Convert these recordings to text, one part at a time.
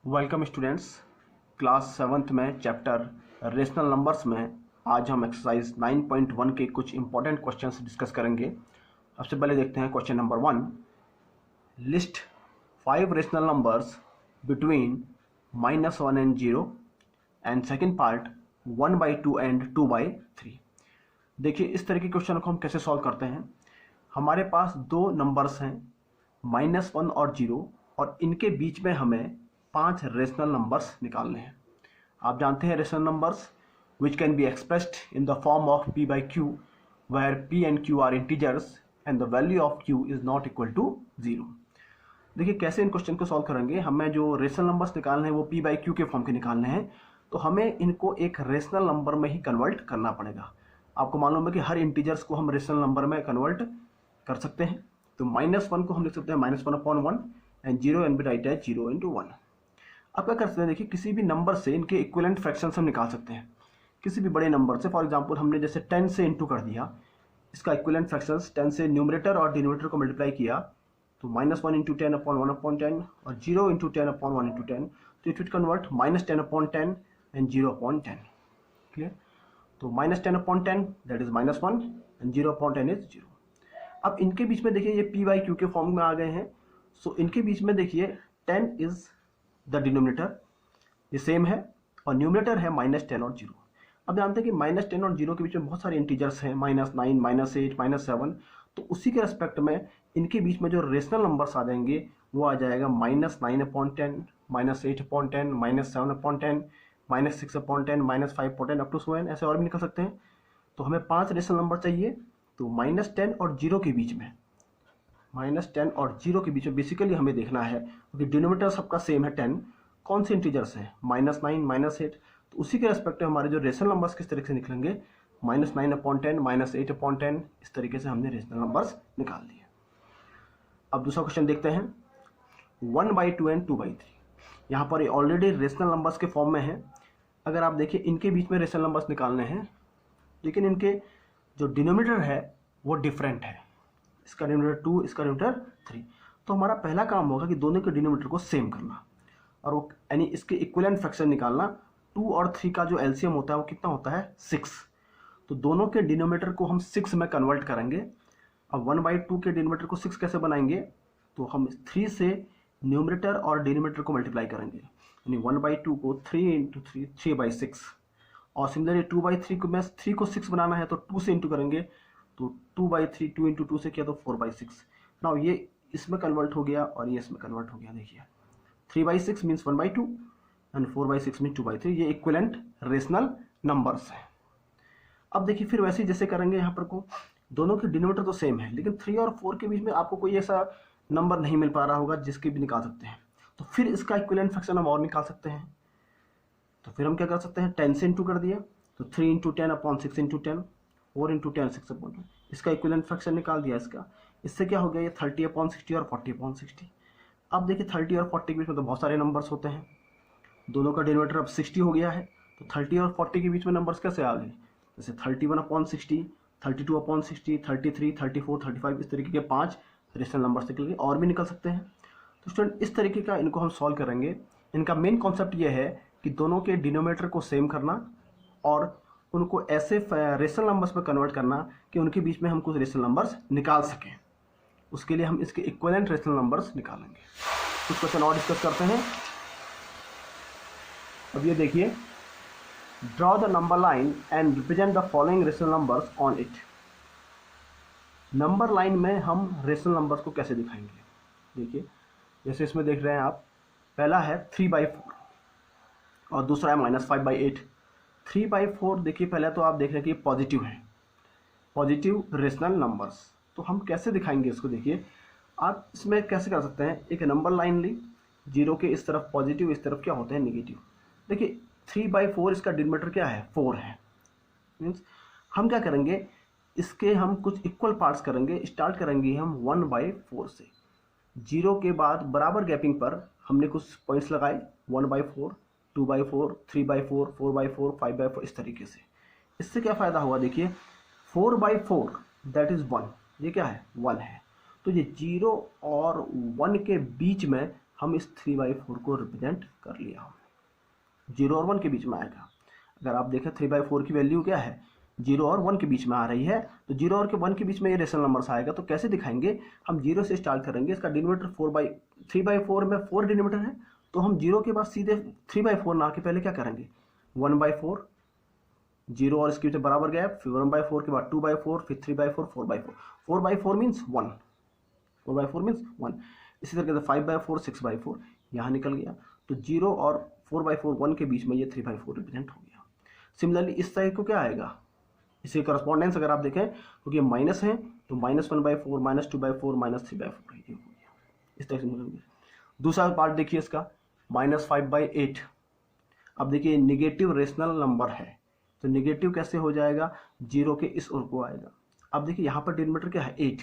Welcome students. Class 7th में chapter rational numbers में आज हम एक्सरसाइज 9.1 के कुछ इंपॉर्टेंट क्वेश्चंस डिस्कस करेंगे। सबसे पहले देखते हैं question number 1। List 5 rational numbers between -1 and 0 and second part 1/2 and 2/3। देखिए इस तरह के क्वेश्चन को हम कैसे सॉल्व करते हैं। हमारे पास दो नंबर्स हैं -1 और 0 और इनके बीच में हमें 5 रेशनल नंबर्स निकालने हैं। आप जानते हैं rational numbers which can be expressed in the form of p by q where p and q are integers and the value of q is not equal to 0। देखिए कैसे इन क्वेश्चन को solve करेंगे। हमें जो रेशनल नंबर्स निकालने हैं वो p by q के फॉर्म के निकालने हैं, तो हमें इनको एक रेशनल नंबर में ही कन्वर्ट करना पड़ेगा। आपको मालूम है कि हर इंटीजर्स को हम रेशनल नंबर में कन्वर्ट कर सकते हैं। तो -1 को हम लिख सकते हैं -1/1 एंड 0 एन बी राइट है 0 × 1। अब क्या कर सकते हैं, देखिए किसी भी नंबर से इनके इक्विवेलेंट फ्रैक्शंस हम निकाल सकते हैं। किसी भी बड़े नंबर से, फॉर एग्जांपल हमने जैसे 10 से इंटू कर दिया, इसका इक्विवेलेंट फ्रैक्शंस 10 से न्यूमरेटर और डिनोमिनेटर को मल्टीप्लाई किया तो -1 × 10/1/10 और 0 × 10/1/10, तो it will convert -10/10 and 0/10। Clear. तो -10/10 दैट इज -1 एंड 0/10 इज 0। अब इनके बीच में देखिए ये p by q के फॉर्म में आ गए हैं। सो इनके बीच में देखिए 10 इज द डिनोमिनेटर, ये सेम है, और न्यूमरेटर है -10 और 0। अब जानते हैं कि -10 और 0 के बीच में बहुत सारे इंटीजर्स हैं, -9, -8, -7। तो उसी के रेस्पेक्ट में इनके बीच में जो रेशनल नंबर्स आ जाएंगे वो आ जाएगा -9/10, -8/10, -7/10, -6/10, -5/10 अप टू so on, ऐसे और भी निकल सकते हैं। तो हमें 5 रेशनल नंबर चाहिए। तो -10 और 0 के बीच में, -10 और 0 के बीच में बेसिकली हमें देखना है क्योंकि डिनोमिनेटर सबका सेम है 10, कौन से इंटीजर्स हैं -9, -8। तो उसी के रेस्पेक्ट में हमारे जो रेशनल नंबर्स किस तरीके से निकलेंगे, -9/10, -8/10, इस तरीके से हमने रेशनल नंबर्स निकाल लिए। अब दूसरा क्वेश्चन देखते हैं 1/2 एंड 2/3। यहाँ पर ये ऑलरेडी रेशनल नंबर्स के फॉर्म में है। अगर आप देखिए इनके बीच में रेशनल नंबर्स निकालने हैं, लेकिन इनके जो डिनोमिनेटर है वो डिफरेंट है। इसका डिनोमिनेटर 2, इसका डिनोमिनेटर 3। तो हमारा पहला काम होगा कि दोनों के डिनोमिनेटर को सेम करना और वो यानी इसके इक्विवेलेंट फ्रैक्शन निकालना। 2 और 3 का जो एलसीएम होता है वो कितना होता है 6। तो दोनों के डिनोमिनेटर को हम 6 में कन्वर्ट करेंगे। अब 1/2 के डिनोमिनेटर को 6 कैसे बनाएंगे, तो हम 3 से न्यूमरेटर और डिनोमिनेटर को मल्टीप्लाई करेंगे, यानी 1/2 को 3 × 3 3/6। और सिमिलरली 2/3 को, मैं 3 को 6 बनाना है तो 2 से इंटू करेंगे, तो 2/3, 2 × 2 से किया तो 4/6। नाउ ये इसमें कन्वर्ट हो गया और ये इसमें कन्वर्ट हो गया। देखिए 3/6 मीन्स 1/2 एंड 4/6 मीन्स 2/3। ये इक्विवेलेंट रेशनल नंबर्स हैं। अब देखिए फिर वैसे ही जैसे करेंगे, यहाँ पर को दोनों के डिनोमिनेटर तो सेम है, लेकिन 3 और 4 के बीच में आपको कोई ऐसा नंबर नहीं मिल पा रहा होगा जिसके भी निकाल सकते हैं। तो फिर इसका इक्विवेलेंट फ्रैक्शन हम और निकाल सकते हैं। तो फिर हम क्या कर सकते हैं, 10 से इंटू कर दिया तो 3 × 10/6 × 10, 4 × 10 6/10, इसका इक्विवेलेंट फ्रैक्शन निकाल दिया इसका। इससे क्या हो गया, ये 30/60 और 40/60। अब देखिए 30 और 40 के बीच में तो बहुत सारे नंबर्स होते हैं, दोनों का डिनोमिनेटर अब 60 हो गया है। तो 30 और 40 के बीच में नंबर्स कैसे आ गए, जैसे 31/60, 32/60, 33, 34, 35, इस तरीके के 5 रेशनल नंबर्स निकल गए, और भी निकल सकते हैं। तो स्टूडेंट इस तरीके का इनको हम सॉल्व करेंगे। इनका मेन कॉन्सेप्ट ये है कि दोनों के डिनोमिनेटर को सेम करना और उनको ऐसे रेशनल नंबर्स में कन्वर्ट करना कि उनके बीच में हम कुछ रेशनल नंबर्स निकाल सकें। उसके लिए हम इसके इक्विवेलेंट रेशनल नंबर्स निकालेंगे। कुछ क्वेश्चन और डिस्कस करते हैं। अब ये देखिए, draw the number line and represent the following rational numbers on it. Number line में हम रेशनल नंबर्स को कैसे दिखाएंगे, देखिए जैसे इसमें देख रहे हैं आप, पहला है 3/4 और दूसरा है -5/8। 3/4 देखिए पहले तो आप देख रहे हैं कि पॉजिटिव है, पॉजिटिव रेशनल नंबर्स। तो हम कैसे दिखाएंगे इसको, देखिए आप इसमें कैसे कर सकते हैं, एक नंबर लाइन ली, 0 के इस तरफ पॉजिटिव, इस तरफ क्या होते हैं नेगेटिव। देखिए 3/4 इसका डिनोमिनेटर क्या है 4 है, मीन्स हम क्या करेंगे, इसके हम कुछ इक्वल पार्ट्स करेंगे। स्टार्ट करेंगे हम 1/4 से, 0 के बाद बराबर गैपिंग पर हमने कुछ पॉइंट्स लगाए, 1/4, 2/4, 3/4, 4/4, 5/4, इस तरीके से। इससे क्या फ़ायदा हुआ, देखिए 4/4 दैट इज़ 1, ये क्या है 1 है। तो ये 0 और 1 के बीच में हम इस 3/4 को रिप्रेजेंट कर लिया। 0 और 1 के बीच में आएगा। अगर आप देखें 3/4 की वैल्यू क्या है, 0 और 1 के बीच में आ रही है, तो 0 और 1 के बीच में ये रेशनल नंबर्स आएगा। तो कैसे दिखाएंगे, हम 0 से स्टार्ट करेंगे। इसका डिनोमिनेटर 3/4 में 4 डिनोमिनेटर है, तो हम 0 के बाद सीधे 3/4 ना के पहले क्या करेंगे 1/4, 0 और इसके बराबर गैप, फिर 1/4 के बाद 2/4, फिर 3/4, 4/4। 4/4 मीन्स 1, 4/4 मीन्स 1। इसी तरीके से 5/4, 6/4 यहाँ निकल गया। तो 0 और 4/4 1 के बीच में ये 3/4 रिप्रेजेंट हो गया। सिमिलरली इस साइड को क्या आएगा, इसी करस्पॉन्डेंस अगर आप देखें क्योंकि माइनस है तो -1/4, -2/4, -3/4 ये हो गया। इस तरह से निकल गया। दूसरा पार्ट देखिए इसका -5/8। अब देखिए निगेटिव रेशनल नंबर है, तो निगेटिव कैसे हो जाएगा, 0 के इस ओर को आएगा। अब देखिए यहाँ पर डिनोमिनेटर क्या है 8,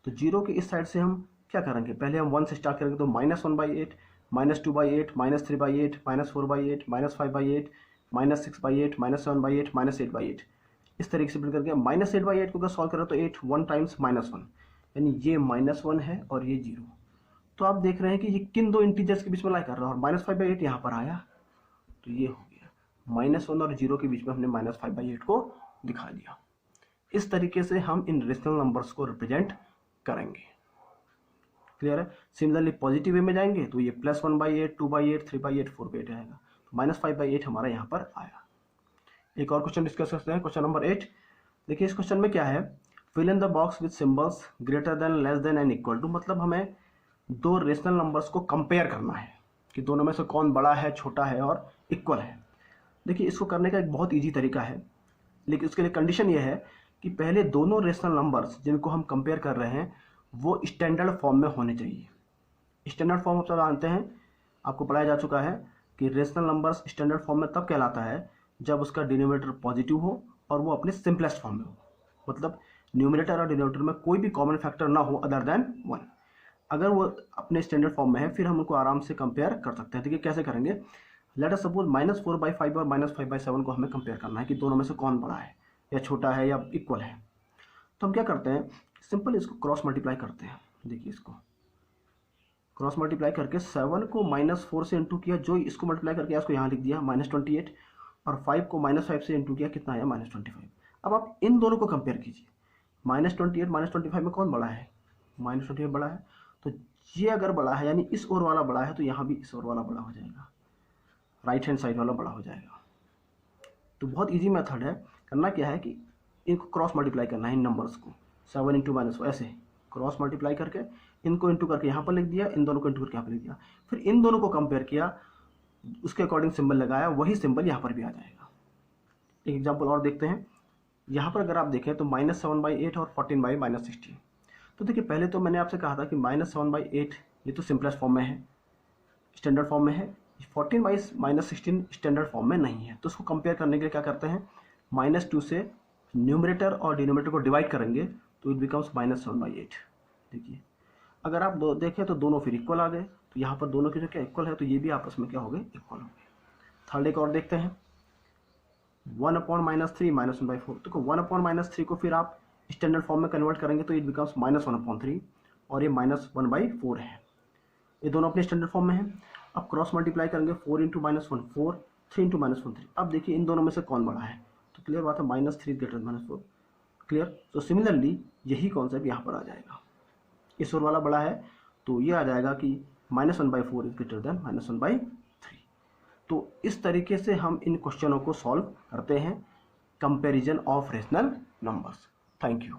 तो 0 के इस साइड से हम क्या करेंगे, पहले हम 1 से स्टार्ट करेंगे। तो -1/8, -2/8, -3/8, -4/8, -5/8, -6/8, -7/8, -8/8, इस तरीके से प्रिंट करके -8/8 को अगर सॉल्व करें तो 8 1 टाइम्स -1, यानी ये -1 है और ये 0। तो आप देख रहे हैं कि ये किन दो इंटीजर्स के बीच में लाई कर रहा है, और -5/8 यहाँ पर आया, तो ये हो गया -1 और 0 के बीच में हमने -5/8 को दिखा दिया। इस तरीके से हम इन रेशनल नंबर्स को रिप्रेजेंट करेंगे। क्लियर है। सिमिलरली पॉजिटिव वे में जाएंगे तो ये +1/8, 2/8, 3/8, 4/8 आएगा। तो -5/8 हमारा यहाँ पर आया। एक और क्वेश्चन डिस्कस करते हैं, क्वेश्चन नंबर 8। देखिए इस क्वेश्चन में क्या है, fill in the box with symbols greater than, less than and equal to. मतलब हमें दो रेशनल नंबर्स को कंपेयर करना है कि दोनों में से कौन बड़ा है, छोटा है और इक्वल है। देखिए इसको करने का एक बहुत ईजी तरीका है, लेकिन उसके लिए कंडीशन ये है कि पहले दोनों रेशनल नंबर्स जिनको हम कंपेयर कर रहे हैं वो स्टैंडर्ड फॉर्म में होने चाहिए। स्टैंडर्ड फॉर्म आप सब जानते हैं, आपको पढ़ाया जा चुका है कि रेशनल नंबर्स स्टैंडर्ड फॉर्म में तब कहलाता है जब उसका डिनोमिनेटर पॉजिटिव हो और वो अपने सिंपलेस्ट फॉर्म में हो। मतलब न्यूमरेटर और डिनोमिनेटर में कोई भी कॉमन फैक्टर ना हो अदर देन 1। अगर वो अपने स्टैंडर्ड फॉर्म में है फिर हम उनको आराम से कंपेयर कर सकते हैं। देखिए कैसे करेंगे, लेट अस सपोज -4/5 और -5/7 को हमें कंपेयर करना है कि दोनों में से कौन बड़ा है या छोटा है या इक्वल है। तो हम क्या करते हैं, सिंपल इसको क्रॉस मल्टीप्लाई करते हैं। देखिए इसको क्रॉस मल्टीप्लाई करके 7 को -4 से इंटू किया, जो इसको मल्टीप्लाई करके इसको यहाँ लिख दिया -28, और 5 को -5 से इंटू किया, कितना आया -25। अब आप इन दोनों को कंपेयर कीजिए, -28 -25 में कौन बड़ा है, -28 बड़ा है। तो ये अगर बड़ा है यानी इस ओर वाला बड़ा है, तो यहाँ भी इस ओर वाला बड़ा हो जाएगा, राइट हैंड साइड वाला बड़ा हो जाएगा। तो बहुत ईजी मेथड है। करना क्या है कि इनको क्रॉस मल्टीप्लाई करना है, इन नंबर्स को 7 × -4 ऐसे क्रॉस मल्टीप्लाई करके इनको इंटू करके यहाँ पर लिख दिया, इन दोनों को इंटू करके यहाँ पर लिख दिया, फिर इन दोनों को कंपेयर किया, उसके अकॉर्डिंग सिंबल लगाया, वही सिंबल यहाँ पर भी आ जाएगा। एक एग्जांपल और देखते हैं। यहाँ पर अगर आप देखें तो -7/8 और 14/-16। तो देखिए पहले तो मैंने आपसे कहा था कि -7/8 ये तो सिंपलेस्ट फॉर्म में है, स्टैंडर्ड फॉर्म में है। 14/-16 स्टैंडर्ड फॉर्म में नहीं है। तो उसको कंपेयर करने के लिए क्या करते हैं, -2 से न्यूमरेटर और डिनोमिनेटर को डिवाइड करेंगे तो इट बिकम्स -7/8। देखिए अगर आप देखें तो दोनों फिर इक्वल आ गए, तो यहाँ पर दोनों के जो क्या इक्वल है, तो ये भी आपस में क्या हो गए, इक्वल हो गए। थर्ड एक और देखते हैं, 1/-3 -1/4। तो 1/-3 को फिर आप स्टैंडर्ड फॉर्म में कन्वर्ट करेंगे तो इट बिकम्स -1/3, और ये -1/4 है। ये दोनों अपने स्टैंडर्ड फॉर्म में है। अब क्रॉस मल्टीप्लाई करेंगे, 4 × -1 4, 3 × -1 3। अब देखिए इन दोनों में से कौन बड़ा है, तो क्लियर बात है -3 > -4। क्लियर। तो सिमिलरली यही कॉन्सेप्ट यहाँ पर आ जाएगा, इस ओर वाला बड़ा है तो ये आ जाएगा कि -1/4 इज ग्रेटर देन -1/3। तो इस तरीके से हम इन क्वेश्चनों को सॉल्व करते हैं, comparison of rational numbers. Thank you.